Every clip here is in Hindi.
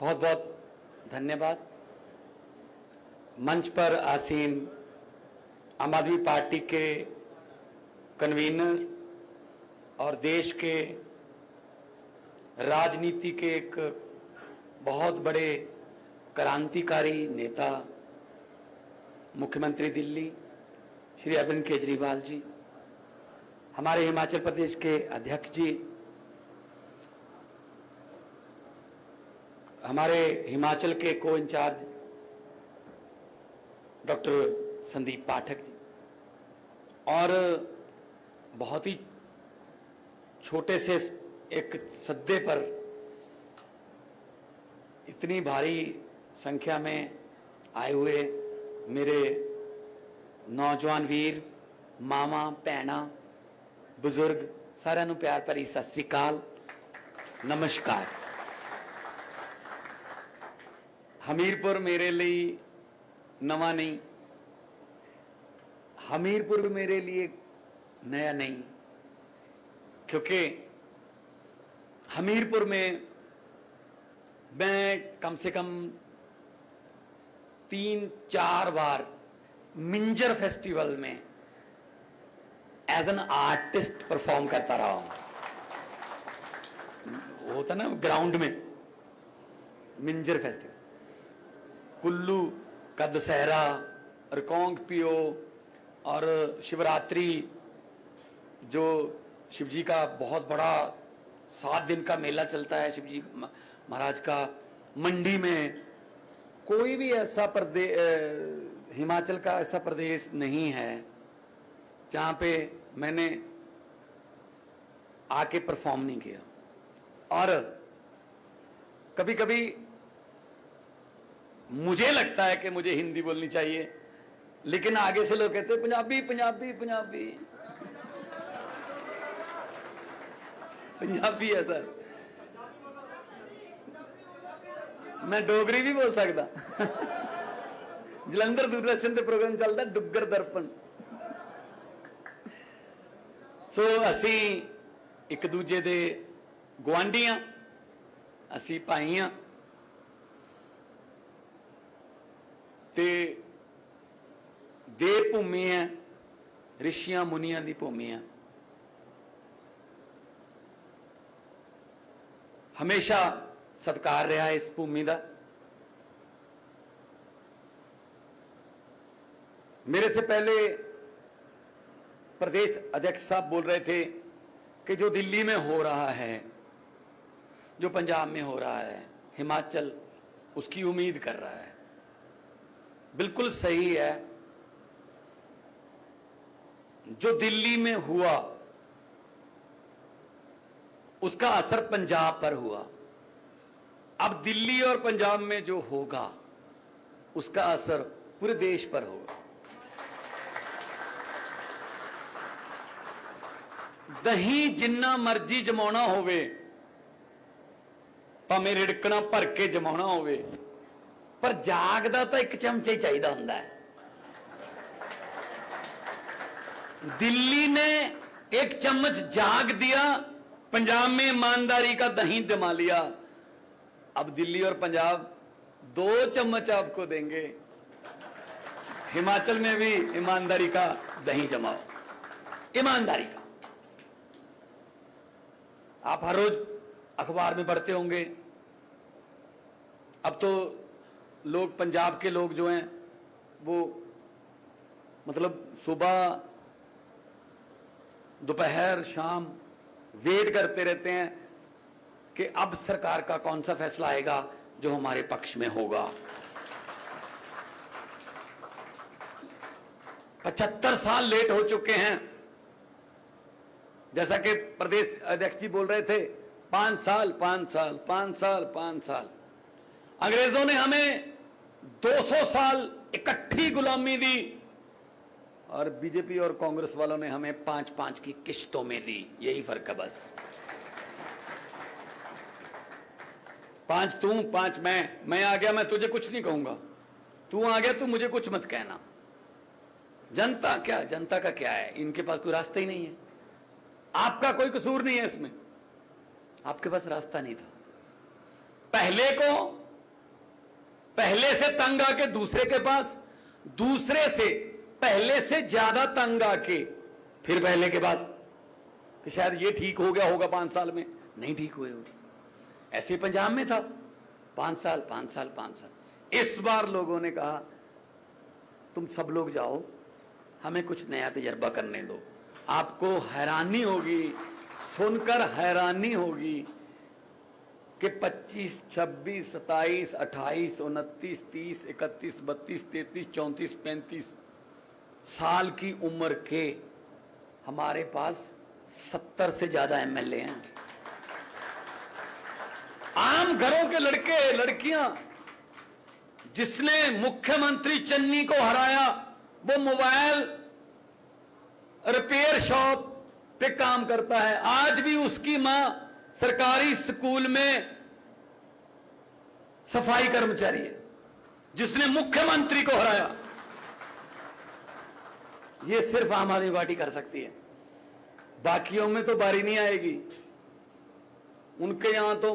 बहुत बहुत धन्यवाद। मंच पर आसीन आम आदमी पार्टी के कन्वीनर और देश के राजनीति के एक बहुत बड़े क्रांतिकारी नेता मुख्यमंत्री दिल्ली श्री अरविंद केजरीवाल जी, हमारे हिमाचल प्रदेश के अध्यक्ष जी, हमारे हिमाचल के को इंचार्ज डॉक्टर संदीप पाठक जी, और बहुत ही छोटे से एक सद्दे पर इतनी भारी संख्या में आए हुए मेरे नौजवान वीर, मामा, भैणा, बुजुर्ग, साਰਿਆਂ ਨੂੰ प्यार भरी सत श्री अकाल, नमस्कार। हमीरपुर मेरे लिए नवा नहीं, हमीरपुर मेरे लिए नया नहीं, क्योंकि हमीरपुर में मैं कम से कम 3-4 बार मिंजर फेस्टिवल में एज एन आर्टिस्ट परफॉर्म करता रहा हूं। होता ना ग्राउंड में मिंजर फेस्टिवल, कुल्लू का दशहरा, रिकांगपिओ और शिवरात्रि, जो शिवजी का बहुत बड़ा 7 दिन का मेला चलता है शिवजी महाराज का। मंडी में कोई भी ऐसा प्रदेश, हिमाचल का ऐसा प्रदेश नहीं है जहां पे मैंने आके परफॉर्म नहीं किया। और कभी कभी मुझे लगता है कि मुझे हिंदी बोलनी चाहिए, लेकिन आगे से लोग कहते हैं पंजाबी पंजाबी पंजाबी पंजाबी है सर, मैं डोगरी भी बोल सकता। जलंधर दूरदर्शन पे प्रोग्राम चलता डुग्गर दर्पण। सो असी एक दूजे दे गुआंढी हाँ, असी भाई हाँ, ते देव भूमि है, ऋषियां मुनियां दी भूमि है। हमेशा सत्कार रहा है इस भूमि का। मेरे से पहले प्रदेश अध्यक्ष साहब बोल रहे थे कि जो दिल्ली में हो रहा है, जो पंजाब में हो रहा है, हिमाचल उसकी उम्मीद कर रहा है। बिल्कुल सही है। जो दिल्ली में हुआ उसका असर पंजाब पर हुआ। अब दिल्ली और पंजाब में जो होगा उसका असर पूरे देश पर होगा। दही जिन्ना मर्जी जमाना होवे, भावें रिड़कना भर के जमाना होवे, पर जागदा तो एक चमचा ही चाहिए होंदा है। दिल्ली ने एक चम्मच जाग दिया, पंजाब में ईमानदारी का दही जमा लिया। अब दिल्ली और पंजाब 2 चम्मच आपको देंगे। हिमाचल में भी ईमानदारी का दही जमाओ, ईमानदारी का। आप हर रोज अखबार में पढ़ते होंगे, अब तो लोग, पंजाब के लोग जो हैं वो मतलब सुबह दोपहर शाम वेट करते रहते हैं कि अब सरकार का कौन सा फैसला आएगा जो हमारे पक्ष में होगा। 75 साल लेट हो चुके हैं। जैसा कि प्रदेश अध्यक्ष जी बोल रहे थे, 5 साल 5 साल 5 साल 5 साल। अंग्रेजों ने हमें 200 साल इकट्ठी गुलामी दी और बीजेपी और कांग्रेस वालों ने हमें 5-5 की किश्तों में दी। यही फर्क है बस। 5 तू 5 मैं आ गया, मैं तुझे कुछ नहीं कहूंगा, तू आ गया तू मुझे कुछ मत कहना। जनता क्या, जनता का क्या है, इनके पास कोई रास्ता ही नहीं है। आपका कोई कसूर नहीं है इसमें, आपके पास रास्ता नहीं था। पहले को पहले से तंग आके दूसरे के पास, दूसरे से पहले से ज्यादा तंग आके फिर पहले के पास, कि शायद ये ठीक हो गया होगा 5 साल में, नहीं ठीक हुए होगा। ऐसे पंजाब में था, 5 साल 5 साल 5 साल। इस बार लोगों ने कहा तुम सब लोग जाओ, हमें कुछ नया तजर्बा करने दो। आपको हैरानी होगी, सुनकर हैरानी होगी कि 25, 26, 27, 28, 29, 30, 31, 32, 33, 34, 35 साल की उम्र के हमारे पास 70 से ज्यादा एमएलए हैं। आम घरों के लड़के लड़कियां, जिसने मुख्यमंत्री चन्नी को हराया वो मोबाइल रिपेयर शॉप पे काम करता है। आज भी उसकी मां सरकारी स्कूल में सफाई कर्मचारी है, जिसने मुख्यमंत्री को हराया। ये सिर्फ आम आदमी पार्टी कर सकती है, बाकियों में तो बारी नहीं आएगी। उनके यहां तो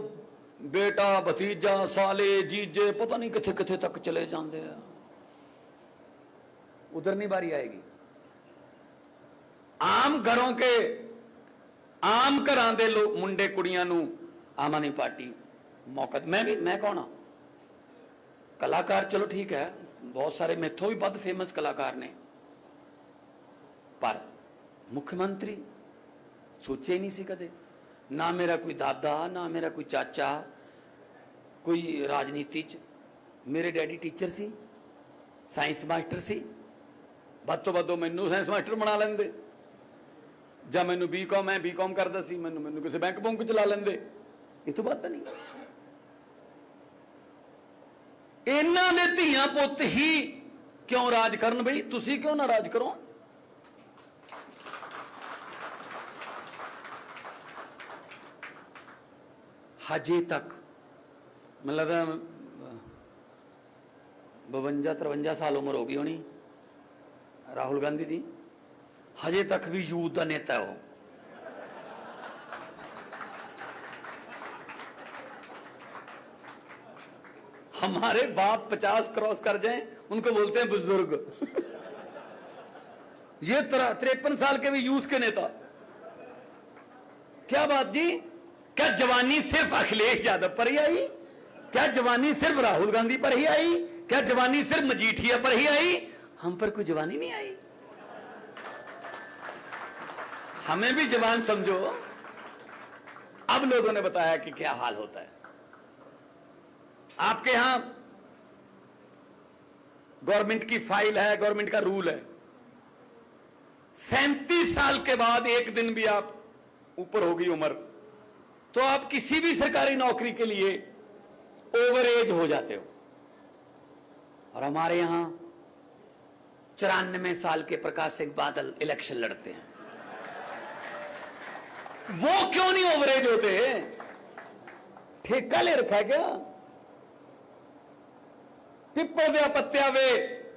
बेटा भतीजा साले जीजे पता नहीं किथे किथे तक चले जाते हैं, उधर नहीं बारी आएगी। आम घरों के आम घरां दे लोग मुंडे कुड़ियां नू आम आदमी पार्टी मौका। मैं कौन हाँ कलाकार, चलो ठीक है, बहुत सारे मेथों भी बहुत फेमस कलाकार ने, पर मुख्यमंत्री सोचे ही नहीं सी कदे। ना मेरा कोई दादा, ना मेरा कोई चाचा कोई राजनीति च। मेरे डैडी टीचर सी, साइंस मास्टर सी, बद तो मैनू साइंस मास्टर बना लेंदे, ਜਾਂ ਮੈਨੂੰ बीकॉम मैं बीकॉम करता सी, मैनू किसी बैंक बुंक चला लेंदे। ये तो बात नहीं। इन्हां दे धीआं पुत्त ही क्यों राज करन बई, तुसी क्यों ना राज करो। हजे तक मतलब 52-53 साल उम्र होगी होनी राहुल गांधी दी, हजे तक भी यूथ का नेता है वो। हमारे बाप 50 क्रॉस कर जाएं उनको बोलते हैं बुजुर्ग। ये 53 साल के भी यूथ के नेता। क्या बात जी, क्या जवानी सिर्फ अखिलेश यादव पर ही आई? क्या जवानी सिर्फ राहुल गांधी पर ही आई? क्या जवानी सिर्फ मजीठिया पर ही आई? हम पर कोई जवानी नहीं आई? हमें भी जवान समझो। अब लोगों ने बताया कि क्या हाल होता है। आपके यहां गवर्नमेंट की फाइल है, गवर्नमेंट का रूल है, 37 साल के बाद एक दिन भी आप ऊपर होगी उम्र तो आप किसी भी सरकारी नौकरी के लिए ओवर एज हो जाते हो। और हमारे यहां 94 साल के प्रकाश सिंह बादल इलेक्शन लड़ते हैं, वो क्यों नहीं ओवरेज होते? ठेका ले रखा है क्या? पिप्पल दे पत्तिया वे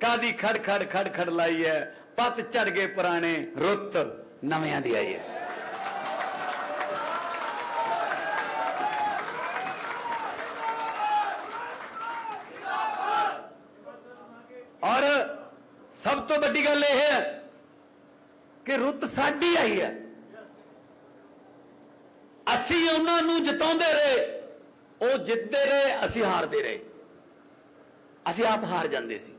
कादी खड़ खड़ खड़ खड़ लाई है, पत चढ़ गए पुराने रुत नवियां दी आई है। और सब तो बड़ी गल यह है कि रुत साडी आई है। असी उन्होंने जिताते रहे, वो जितते रहे, असी हारते रहे। असी आप हार जाते सी,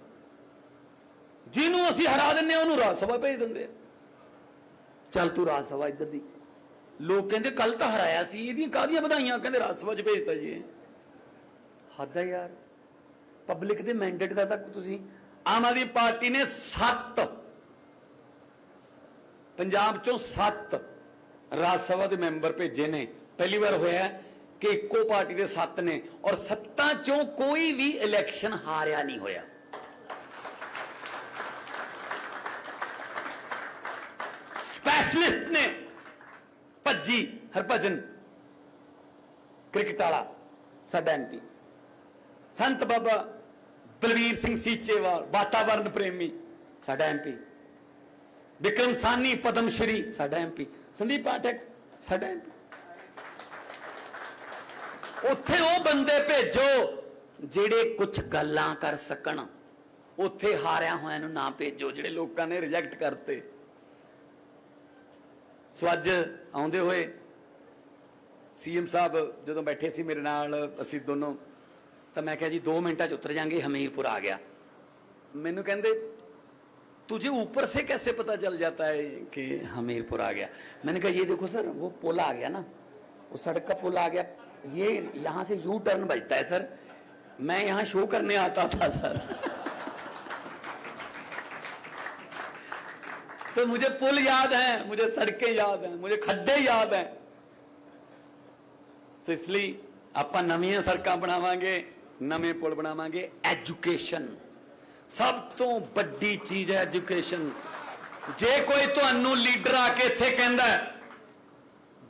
जिन्हों असी हरा दें उन्होंने राज सभा भेज देंगे। चल तू राज सभा इधर दी, लोग कहते कल तो हराया सी, ये कादियां बधाइयां, कहते राज सभा च भेजता जी। हद है यार, पब्लिक के मैंडेट का तक तुसी। आम आदमी पार्टी ने 7 पंजाब चों 7 राज सभा के मैंबर भेजे ने। पहली बार होया कि एको पार्टी के 7 ने, और 7 चों कोई भी इलेक्शन हारिया नहीं होया। स्पेशलिस्ट ने भज्जी हरभजन क्रिकेट वाला साडा एमपी, संत बाबा बलवीर सिंह सीचेवाल वातावरण प्रेमी साडा एमपी, विक्रम सानी पद्मश्री साडा एमपी, संदीप पाठक साडा एमपी। उत्थे वो बंदे भेजो ਜਿਹੜੇ ਕੁਝ ਗੱਲਾਂ ਕਰ ਸਕਣ ਉੱਥੇ ਹਾਰਿਆ ਹੋਇਆਂ ਨੂੰ ਨਾ ਭੇਜੋ, ਜਿਹੜੇ ਲੋਕਾਂ ਨੇ ਰਿਜੈਕਟ ਕਰਤੇ। ਸੋ ਅੱਜ ਆਉਂਦੇ ਹੋਏ ਸੀਐਮ ਸਾਹਿਬ ਜਦੋਂ ਬੈਠੇ ਸੀ ਮੇਰੇ ਨਾਲ, ਅਸੀਂ ਦੋਨੋਂ, ਤਾਂ मैं कहा जी 2 मिनटा उतर जाएंगे, हमीरपुर आ गया। मैनू कहते तुझे ऊपर से कैसे पता चल जाता है कि हमीरपुर आ गया? मैंने कहा ये देखो सर, वो पुल आ गया ना, वो सड़क का पुल आ गया, ये यहाँ से यू टर्न बजता है सर, मैं यहाँ शो करने आता था सर। तो मुझे पुल याद है, मुझे सड़कें याद हैं, मुझे खड्डे याद हैं। तो इसलिए ਆਪਾਂ ਨਵੀਆਂ ਸੜਕਾਂ ਬਣਾਵਾਂਗੇ, ਨਵੇਂ ਪੁਲ ਬਣਾਵਾਂਗੇ। ਐਜੂਕੇਸ਼ਨ ਸਭ ਤੋਂ ਵੱਡੀ ਚੀਜ਼ ਹੈ, ਐਜੂਕੇਸ਼ਨ। ਜੇ ਕੋਈ ਤੁਹਾਨੂੰ ਲੀਡਰ ਆ ਕੇ ਇੱਥੇ ਕਹਿੰਦਾ,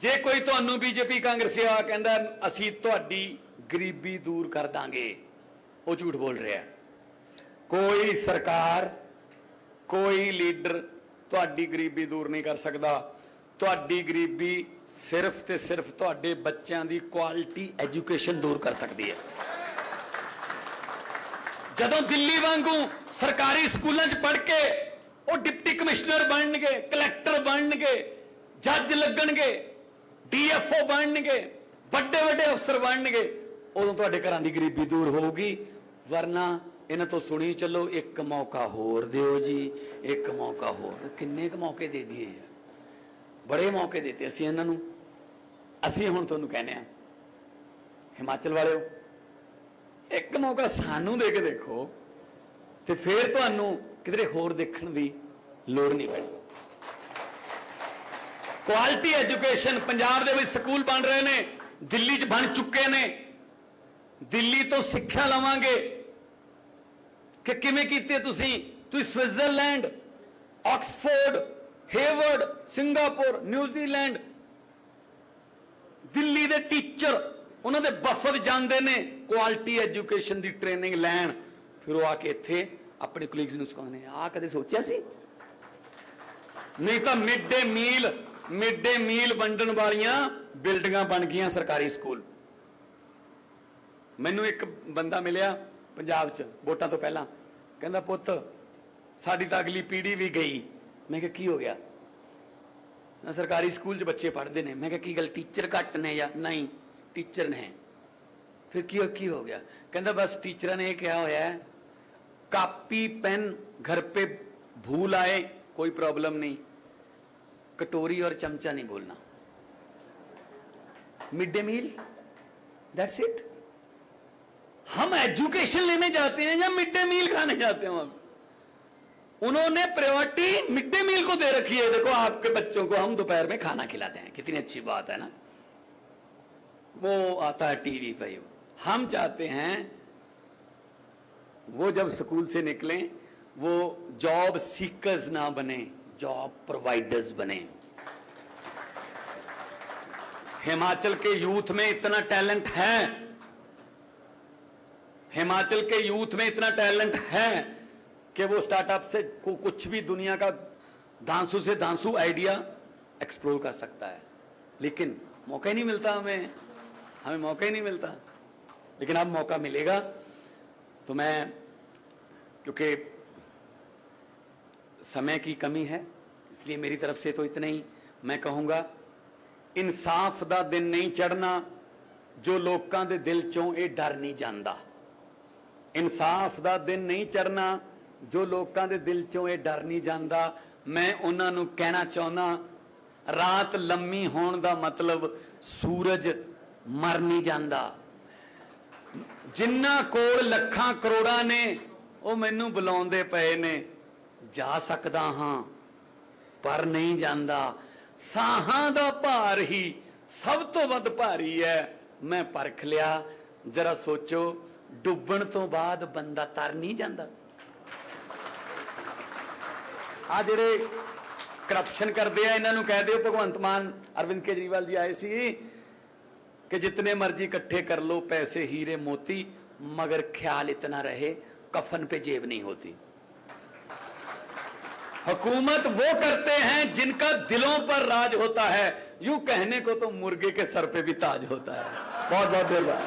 ਜੇ ਕੋਈ ਤੁਹਾਨੂੰ ਬੀਜੇਪੀ ਕਾਂਗਰਸੀ ਆ ਕਹਿੰਦਾ ਅਸੀਂ ਤੁਹਾਡੀ ਗਰੀਬੀ ਦੂਰ ਕਰ ਦਾਂਗੇ, ਉਹ ਝੂਠ ਬੋਲ ਰਿਹਾ। ਕੋਈ ਸਰਕਾਰ, ਕੋਈ ਲੀਡਰ ਤੁਹਾਡੀ ਗਰੀਬੀ ਦੂਰ ਨਹੀਂ ਕਰ ਸਕਦਾ। ਤੁਹਾਡੀ ਗਰੀਬੀ ਸਿਰਫ ਤੇ ਸਿਰਫ ਤੁਹਾਡੇ ਬੱਚਿਆਂ ਦੀ ਕੁਆਲਿਟੀ ਐਜੂਕੇਸ਼ਨ ਦੂਰ ਕਰ ਸਕਦੀ ਹੈ। ਜਦੋਂ ਦਿੱਲੀ ਵਾਂਗੂ ਸਰਕਾਰੀ ਸਕੂਲਾਂ 'ਚ ਪੜ੍ਹ ਕੇ ਉਹ ਡਿਪਟੀ ਕਮਿਸ਼ਨਰ ਬਣਨਗੇ, ਕਲੈਕਟਰ ਬਣਨਗੇ, ਜੱਜ ਲੱਗਣਗੇ, ਡੀਐਫਓ ਬਣਨਗੇ, ਵੱਡੇ ਵੱਡੇ ਅਫਸਰ ਬਣਨਗੇ, ਉਦੋਂ ਤੁਹਾਡੇ ਘਰਾਂ ਦੀ ਗਰੀਬੀ ਦੂਰ ਹੋਊਗੀ। ਵਰਨਾ ਇਹਨਾਂ ਤੋਂ ਸੁਣੀ ਚੱਲੋ, ਇੱਕ ਮੌਕਾ ਹੋਰ ਦਿਓ ਜੀ, ਇੱਕ ਮੌਕਾ ਹੋਰ। ਕਿੰਨੇ ਕੁ ਮੌਕੇ ਦੇ ਦਈਏ? बड़े मौके देते ਅਸੀਂ ਇਹਨਾਂ ਨੂੰ। ਅਸੀਂ ਹੁਣ ਤੁਹਾਨੂੰ ਕਹਿੰਦੇ ਆ, ਹਿਮਾਚਲ ਵਾਲਿਓ, ਇੱਕ ਮੌਕਾ ਸਾਨੂੰ ਦੇ ਕੇ ਦੇਖੋ ਤੇ ਫਿਰ ਤੁਹਾਨੂੰ ਕਿਧਰੇ ਹੋਰ ਦੇਖਣ ਦੀ ਲੋੜ ਨਹੀਂ ਪੈਣੀ। ਕੁਆਲਿਟੀ ਐਜੂਕੇਸ਼ਨ ਪੰਜਾਬ ਦੇ ਵਿੱਚ ਸਕੂਲ ਬਣ ਰਹੇ ਨੇ, ਦਿੱਲੀ 'ਚ ਬਣ ਚੁੱਕੇ ਨੇ। ਦਿੱਲੀ ਤੋਂ ਸਿੱਖਿਆ ਲਵਾਂਗੇ ਕਿ ਕਿਵੇਂ ਕੀਤੇ ਤੁਸੀਂ Switzerland, Oxford, Harvard, Singapore, New Zealand, Delhi दे टीचर उन्होंने वफद जाते ने क्वालिटी एजुकेशन की ट्रेनिंग लैन, फिर वो आके इत्थे अपने कोलीग्स नूं सिखाने। आ कदे सोचा सी? नहीं तो मिड डे मील वंडन वालियां बिल्डिंगां बन गईयां सरकारी स्कूल। मैनू एक बंदा मिलिया पंजाब च वोटां तो पहला, कहंदा पुत्त साडी तां अगली पीढ़ी भी गई। मैं क्या की हो गया? सरकारी स्कूल च बच्चे पढ़ते हैं। मैं क्या की गल, टीचर घट ने या नहीं? टीचर ने। फिर की हो गया? कहता बस टीचर ने क्या होया है, कापी पेन घर पे भूल आए कोई प्रॉब्लम नहीं, कटोरी और चमचा नहीं बोलना। Mid day meal, that's it. हम एजुकेशन लेने जाते हैं या मिड डे मील खाने जाते हैं? उन्होंने प्रायोरिटी मिड डे मील को दे रखी है। देखो आपके बच्चों को हम दोपहर में खाना खिलाते हैं, कितनी अच्छी बात है ना। वो आता है टीवी पे। हम चाहते हैं वो जब स्कूल से निकलें वो जॉब सीकर्स ना बने, जॉब प्रोवाइडर्स बने। हिमाचल के यूथ में इतना टैलेंट है, हिमाचल के यूथ में इतना टैलेंट है कि वो स्टार्टअप से कुछ भी दुनिया का धांसू से धांसू आइडिया एक्सप्लोर कर सकता है। लेकिन मौका ही नहीं मिलता, हमें मौका ही नहीं मिलता। लेकिन अब मौका मिलेगा तो मैं, क्योंकि समय की कमी है इसलिए मेरी तरफ से तो इतना ही मैं कहूँगा। इंसाफ दा दिन नहीं चढ़ना जो लोगों के दिल चों ये डर नहीं जाता। इंसाफ दा दिन नहीं चढ़ना जो लोगों के दिल चों ये डर नहीं जाता। मैं उन्होंने कहना चाहना, रात लम्मी होने का मतलब सूरज मर नहीं जाता। जिन्ना कोल लखां करोड़ां ने वो मैनू बुलाउंदे पए ने, जा सकदा हाँ पर नहीं जाता। साहां दा भार ही सब तो वध भारी है, मैं परख लिया। जरा सोचो, डुबण तो बाद बंदा तर नहीं जाता। आ जेड़े करप्शन करते हैं इन्हों कह दो, भगवंत मान अरविंद केजरीवाल जी आए सी कि जितने मर्जी इकट्ठे कर लो पैसे हीरे मोती, मगर ख्याल इतना रहे कफन पे जेब नहीं होती। हुकूमत वो करते हैं जिनका दिलों पर राज होता है। यूं कहने को तो मुर्गे के सर पे भी ताज होता है। बहुत बहुत धन्यवाद।